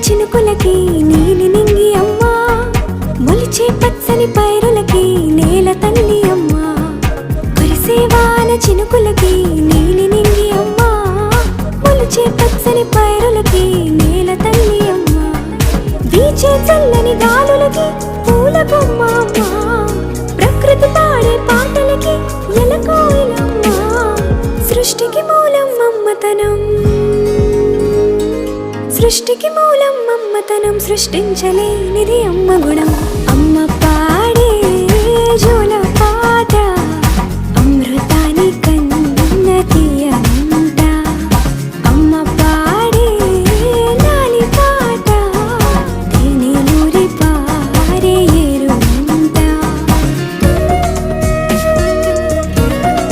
చినుకులకి నీలి నింగి అమ్మా, మొలిచే పచ్చని పైరులకి నేల తల్లి అమ్మా. కురిసేవాన చినుకులకి నీలి నింగి అమ్మా, మొలిచే పచ్చని పైరులకి నేల తల్లి అమ్మా. వీచే చల్లని గాలులకి పూల బొమ్మ అమ్మా, ప్రకృతి పాడే పాటలకి ఎలకోయిలమ్మా. సృష్టికి మూలం మమ్మతనం, సృష్టికి మూలం మమ్మతనం, సృష్టించలేనిది అమ్మ గుణం. అమ్మ పాడే జోల